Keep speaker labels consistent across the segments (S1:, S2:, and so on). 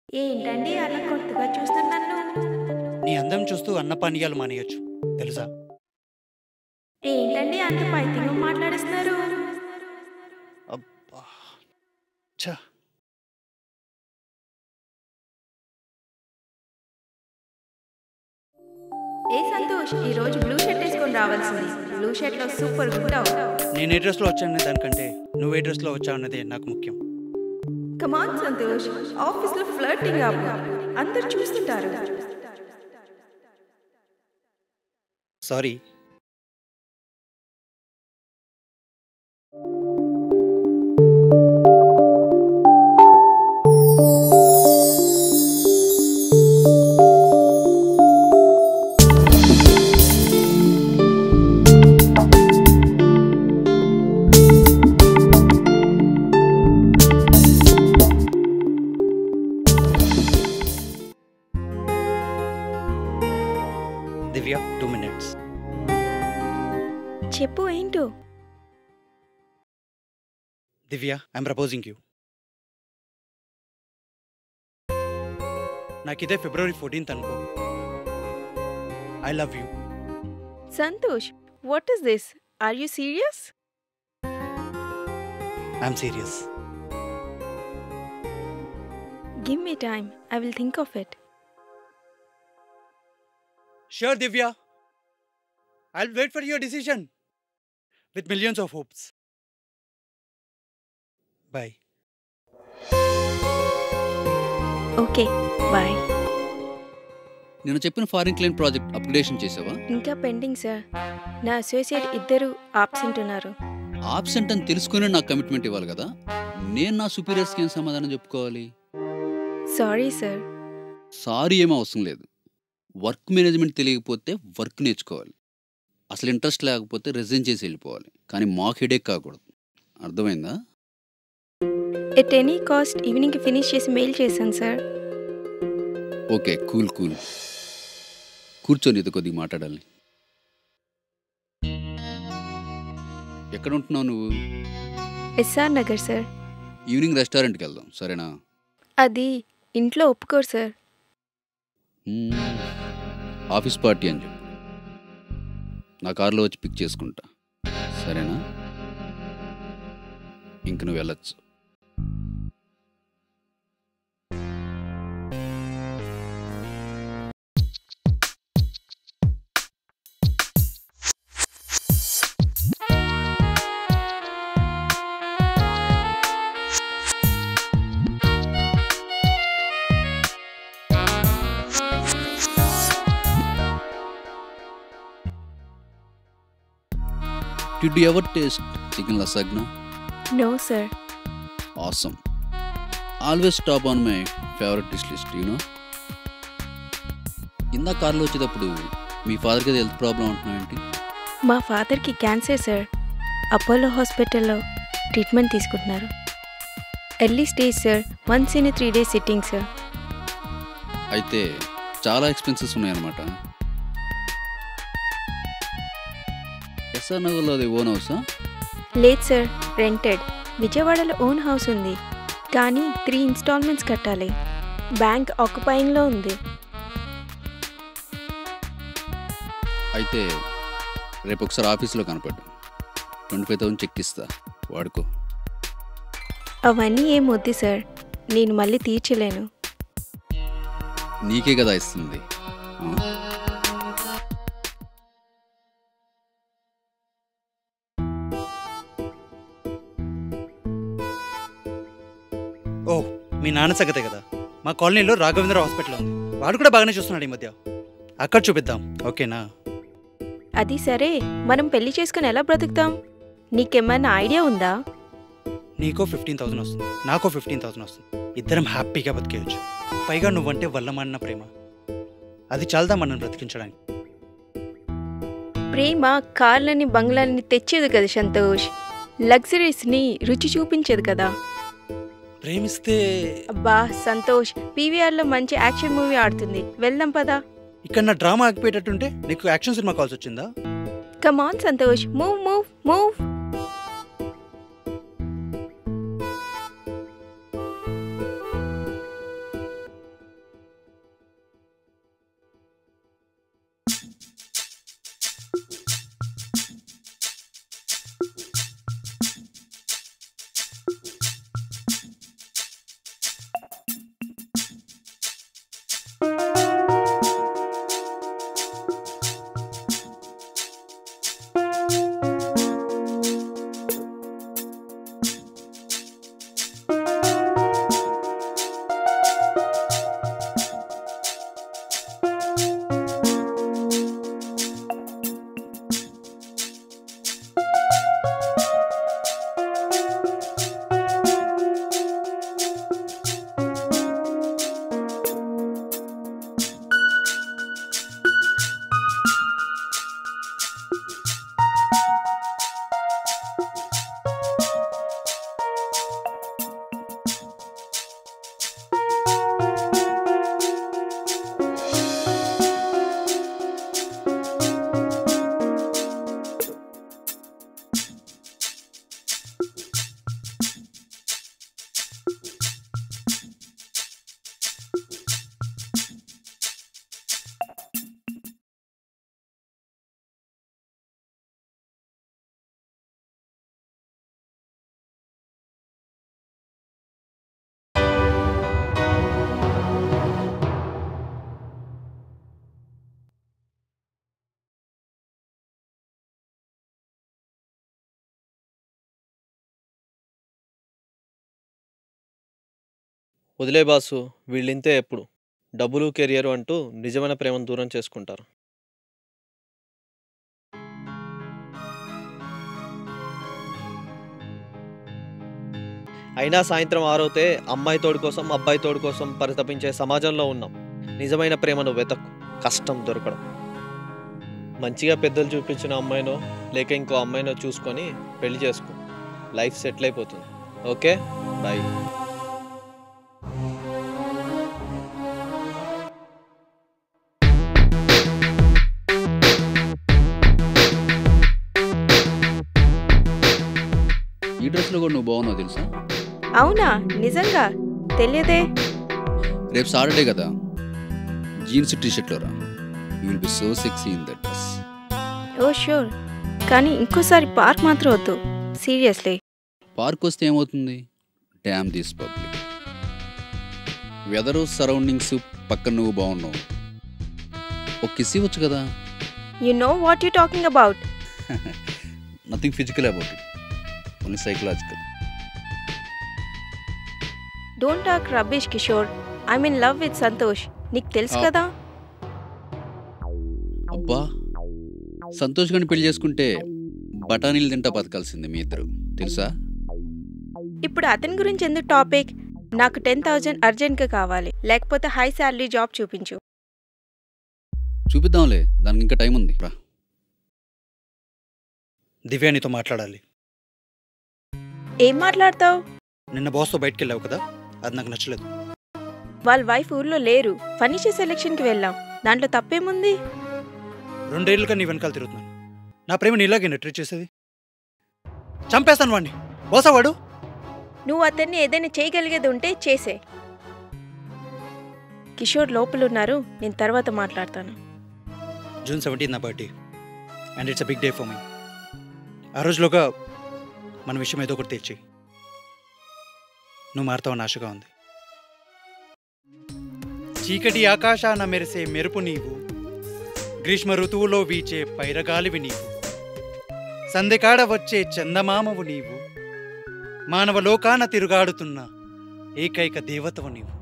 S1: ఏంటండి అలా కొత్తగా చూస్తున్నారు నన్ను?
S2: నీ అందం చూస్తూ అన్నపానీయాలు మానేయొచ్చు తెలుసా?
S1: ఏంటండి అంత పైత్యంగా మాట్లాడిస్తున్నారు?
S2: అబ్బా! ఛ!
S1: ఏ సంతోష్, ఈ రోజు బ్లూ షర్ట్ వేసుకొని రావాల్సింది. బ్లూ షర్ట్ లో సూపర్ ఉంటావు.
S2: నేను ఏ డ్రెస్లో వచ్చాననే దానికంటే నువ్వు ఏ డ్రెస్లో వచ్చావన్నదే నాకు ముఖ్యం.
S1: కమాన్ సంతోష్, ఆఫీస్ లో ఫ్లర్టింగ్ ఆపు. అందరు చూస్తుంటారు.
S2: సారీ. దివ్య 2 minutes.
S1: చెప్పు ఏంటో.
S2: Divya, I'm proposing you. నాకిదే February 14th అనుకో. I love you.
S1: Santosh, what is this? Are you serious?
S2: I'm serious.
S1: Give me time, I will think of it.
S2: Sure, Divya. I'll wait for your decision with millions of hopes. Bye.
S1: Okay, bye.
S3: నేను చెప్పిన foreign client project upgradation చేసావా?
S1: ఇంకా pending sir. నా associate ఇద్దరు absent ఉన్నారు.
S3: Absent అని తెలుసుకునే నాకు కమిట్మెంట్ ఇవ్వాలి కదా. నేను నా సుపీరియర్స్కి ఏం సమాధానం చెప్పుకోవాలి?
S1: Sorry sir.
S3: సారీ ఏమీ అవసరం లేదు. వర్క్ మేనేజ్మెంట్ తెలియకపోతే వర్క్ నేర్చుకోవాలి. అసలు ఇంట్రెస్ట్ లేకపోతే రిజైన్ చేసి వెళ్ళిపోవాలి. కానీ మాకు హెడేక్ కాకూడదు. అర్థమైందా?
S1: ఎట్ ఎనీ కాస్ట్ ఈవినింగ్కి ఫినిష్ చేసి మెయిల్ చేశాను సార్.
S3: Okay, cool. కూర్చొని ఇది కొద్దిగా మాట్లాడాలి. ఎక్కడ ఉంటున్నావు నువ్వు?
S1: SR Nagar sir.
S3: ఈవినింగ్ రెస్టారెంట్కి వెళ్దాం, సరేనా?
S1: అది ఇంట్లో ఒప్పుకోరు సార్.
S3: ఆఫీస్ పార్టీ అని చెప్పు. నా కారులో వచ్చి పిక్ చేసుకుంటా, సరేనా? ఇంక నువ్వు వెళ్ళొచ్చు. Did you ever taste chicken lasagna?
S1: No sir.
S3: Awesome. Always top on my favorite dish list, you know. ఇందా కార్లో వచ్చేటప్పుడు మీ ఫాదర్కి హెల్త్ ప్రాబ్లం ఉంటున్నావు ఏంటి?
S1: మా ఫాదర్కి క్యాన్సర్ సార్. అపోలో హాస్పిటల్లో ట్రీట్మెంట్ తీసుకుంటున్నారు. Early stage sir. Once in 3 days sitting sir.
S3: అయితే చాలా ఎక్స్పెన్సెస్ ఉన్నాయన్నమాట. ఎస్ఆర్ నగర్లో అది ఓన్ హౌసా?
S1: లేదు సార్, రెంటెడ్. విజయవాడలో ఓన్ హౌస్ ఉంది, కానీ 3 installments కట్టాలి. బ్యాంక్ ఆక్యుపైయింగ్లో ఉంది.
S3: అయితే రేపు ఒకసారి ఆఫీస్లో కనపడ్డా. 25,000 చెక్ ఇస్తా, వాడుకో.
S1: అవన్నీ ఏం వద్దు సార్, నేను మళ్ళీ తీర్చలేను.
S3: నీకే కదా ఇస్తుంది.
S2: ఓ, మీ నాన్న సంగతే కదా. మా కాలనీలో రాఘవేంద్ర హాస్పిటల్ ఉంది. వాడు కూడా బాగానే చూస్తున్నాడు ఈ మధ్య. అక్కడ చూపిద్దాం, ఓకేనా?
S1: అది సరే, మనం పెళ్లి చేసుకుని ఎలా బ్రతుకుతాం? నీకేమైనా ఐడియా ఉందా?
S2: నీకో 15,000 వస్తుంది, నాకో 15,000 వస్తుంది. ఇద్దరం హ్యాపీగా బతికేయచ్చు. పైగా నువ్వంటే వల్లమాన్న ప్రేమ. అది చాలదా మనం బ్రతికించడానికి?
S1: ప్రేమ కార్లని బంగ్లాలని తెచ్చేది కదా సంతోష్. లగ్జరీస్ని రుచి చూపించేది కదా.
S2: ప్రేమిస్తే
S1: అబ్బా సంతోష్, పీవీఆర్లో మంచి యాక్షన్ మూవీ ఆడుతుంది, వెళ్దాం పదా.
S2: ఇక్కడ నా డ్రామా ఆగిపోయేటట్టుంటే నీకు యాక్షన్ సినిమా కాల్స్ వచ్చిందా?
S1: Come on Santosh, move move move.
S4: వదిలే బాసు, వీళ్ళింతే ఎప్పుడు. డబ్బులు కెరియర్ అంటూ నిజమైన ప్రేమను దూరం చేసుకుంటారు. అయినా సాయంత్రం 6 అమ్మాయి తోడు కోసం అబ్బాయి తోడు కోసం పరితపించే సమాజంలో ఉన్నాం. నిజమైన ప్రేమను వెతక్కు, కష్టం దొరకడం. మంచిగా పెద్దలు చూపించిన అమ్మాయినో లేక ఇంకో అమ్మాయినో చూసుకొని పెళ్లి చేసుకో. లైఫ్ సెటిల్ అయిపోతుంది. Okay, bye.
S3: ఈ డ్రెస్లో కూడా నువ్వు బాగున్నావు తెలుసా?
S1: అవునా, నిజంగా తెలియదే.
S3: రేపు సాటర్డే కదా, జీన్స్ టీషర్ట్లో రా. You will be so sexy in that dress.
S1: Oh sure, కానీ ఇంకోసారి పార్క్ మాత్రం వద్దు, సీరియస్లీ.
S3: పార్క్ వస్తే ఏమవుతుంది? Damn this public. Weather surroundings పక్కన నువ్వు బాగున్నావు. ఒక కిస్ ఇవ్వచ్చు కదా.
S1: You know what you talking about.
S3: Nothing physical about it, only psychological.
S1: Don't talk rubbish Kishore. I mean love with Santosh, నీకు తెలుసు కదా.
S3: అబ్బా, సంతోష్ గారిని పెళ్లి చేసుకుంటే బఠానీలు తింటా బతకాల్సిందే మీ ఇద్దరు, తెలుసా?
S1: ఇప్పుడు అతని గురించి ఎందుకు టాపిక్? నాకు 10,000 అర్జెంట్గా కావాలి, లేకపోతే హై శాలరీ జాబ్ చూపించు.
S3: చూపిద్దాంలే, దానికి ఇంకా టైం ఉంది. రా.
S2: దివ్య నీతో మాట్లాడాలి.
S1: ఏం మాట్లాడతావు?
S2: నిన్న బాస్తో బయటికి వెళ్ళావు కదా, అది నాకు నచ్చలేదు.
S1: వాళ్ళ వైఫ్ ఊర్లో లేరు, ఫర్నిచర్ సెలక్షన్కి వెళ్ళాం, దాంట్లో తప్పేముంది?
S2: 2 ఏళ్ళుగా నీ వెనకాల తిరుగుతున్నాను. నా ప్రేమ నీలాగే ట్రీట్ చేసేది. చంపేస్తాను వాడిని. బోసా వాడు.
S1: నువ్వు అతన్ని ఏదైనా చేయగలిగేది ఉంటే చేసే. కిషోర్ లోపలున్నారు, నేను తర్వాత మాట్లాడతాను.
S2: June 17 నా birthday, and it's a big day for me. ఆ రోజులోగా మన విషయం ఏదో ఒకటి తెచ్చి నువ్వు మారుతావని ఆశగా ఉంది. చీకటి ఆకాశాన మెరిసే మెరుపు నీవు, గ్రీష్మ ఋతువులో వీచే పైరగాలివి నీవు, సందెకాడ వచ్చే చందమామవు నీవు, మానవ లోకాన తిరుగాడుతున్న ఏకైక దేవతవు నీవు.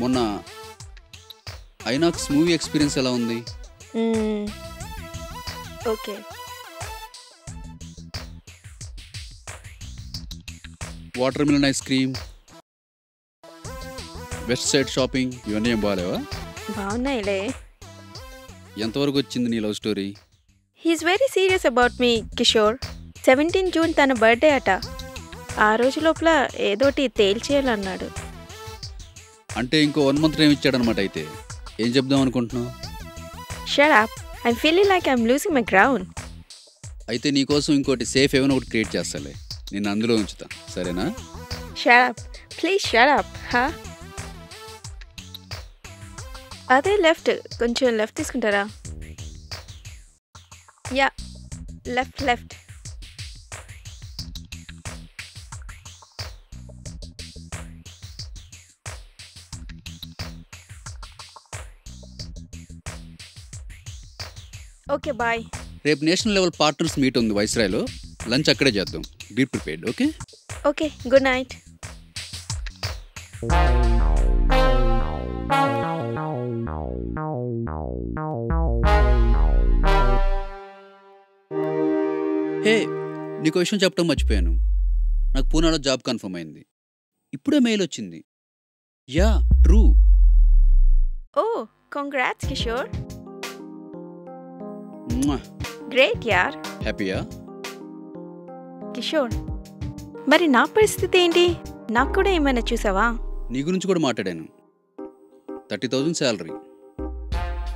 S3: మొన్న ఐనాక్స్ మూవీ ఎక్స్పీరియన్స్ ఎలా ఉంది?
S1: Okay.
S3: Water melon ice cream, west side shopping, ఇవన్నీ ఏం బాగాలేవా?
S1: బాగున్నాయిలే.
S3: ఎంతవరకు వచ్చింది నీ love story?
S1: He is very serious about me Kishore. 17 June తన బర్త్డే అట. ఆ రోజు లోపల ఏదోటి తేల్చేయాలన్నాడు.
S3: అంటే ఇంకో 1 మంత్ టైం ఇచ్చాడనమాట. అయితే ఏం చెప్దాం అనుకుంటున్నావు?
S1: Shut up, I'm feeling like I'm losing my ground.
S3: అయితే నీకోసం ఇంకోటి సేఫ్ ఏమైనా ఒకటి క్రియేట్ చేస్తాలే, నేను అందులో ఉంచుతా, సరేనా?
S1: Shut up, please shut up. అదే లెఫ్ట్, కొంచెం లెఫ్ట్ తీసుకుంటారా? Yeah, left left. Okay, bye.
S3: రేపు నేషనల్ లెవెల్ పార్ట్నర్స్ మీట్ ఉంది వైస్రాయ్లో, లంచ్ అక్కడే చేద్దాం. Be prepared. Okay
S1: okay, good night.
S3: Hey, నీకు విషయం చెప్పడం మర్చిపోయాను. నాకు పూనాలో జాబ్ కన్ఫర్మ్ అయింది. ఇప్పుడే మెయిల్ వచ్చింది. Yeah, true.
S1: Oh, congrats Kishore. Great యార్.
S3: హ్యాపీయా?
S1: కిషోర్, మరి నా పరిస్థితి ఏంటి? నాకు కూడా ఏమైనా చూసావా?
S3: నీ గురించి కూడా మాట్లాడాను. 30,000 శాలరీ,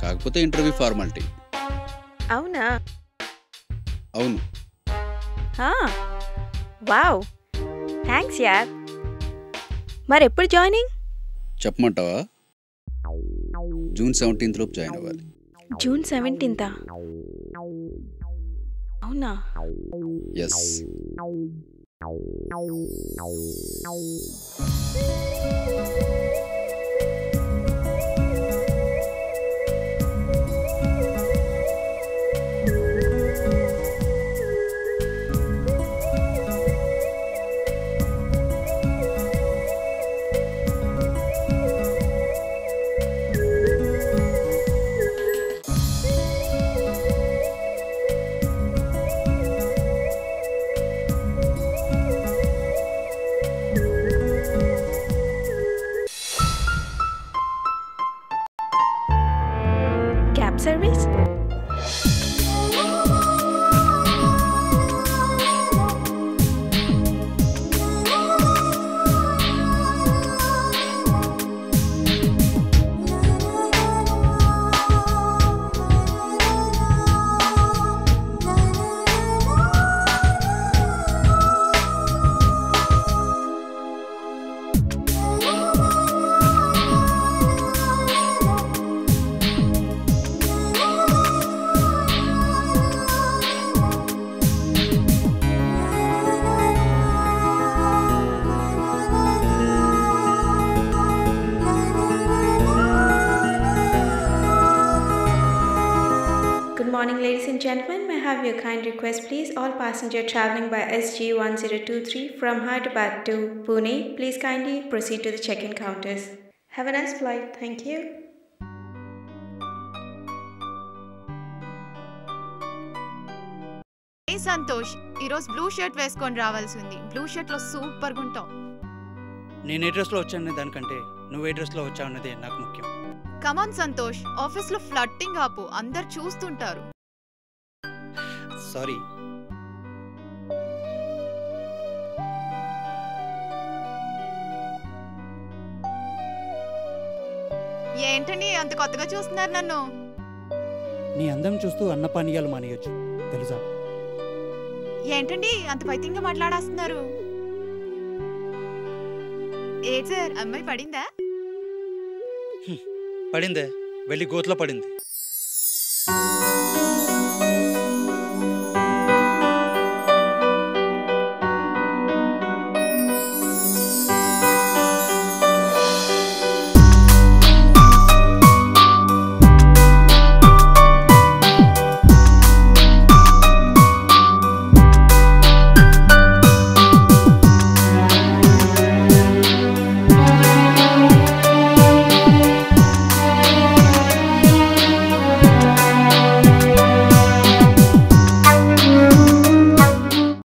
S3: కాకపోతే ఇంటర్వ్యూ ఫార్మాలిటీ.
S1: అవునా?
S3: అవును.
S1: వావ్, థ్యాంక్స్ యార్. మరి ఎప్పుడు జాయినింగ్?
S3: చెప్పమంటావా? June 17th లోపు జాయిన్ అవ్వాలి.
S1: June 17th? అవునా?
S3: Yes.
S1: Cab service? Good morning, ladies and gentlemen. May I have your kind request, please? All passengers traveling by SG1023 from Hyderabad to Pune, please kindly proceed to the check-in counters. Have a nice flight. Thank you.
S5: ఏ సంతోష్, ఈరోజు blue shirt వేసుకొని రావాల్సింది. Blue shirt లో super గా ఉంటావు.
S2: నేను ఏ డ్రెస్లో వచ్చాననే దానికంటే నువ్వు ఏ డ్రెస్లో వచ్చావన్నదే నాకు ముఖ్యం.
S5: కమాన్ సంతోష్, ఆఫీస్ లో ఫ్లట్టింగ్ ఆపు, అందరు చూస్తుంటారు.
S2: సారీ.
S5: ఏంటండి అంత కొత్తగా చూస్తున్నారు నన్ను?
S2: నీ అందం చూస్తూ అన్నపానీయాలు మానేయొచ్చు తెలుసా?
S5: ఏంటండి అంత పైత్యంగా మాట్లాడేస్తున్నారు? ఏ సార్, అమ్మాయి పడిందా?
S2: పడిందే, వెళ్ళి గోతులో పడింది.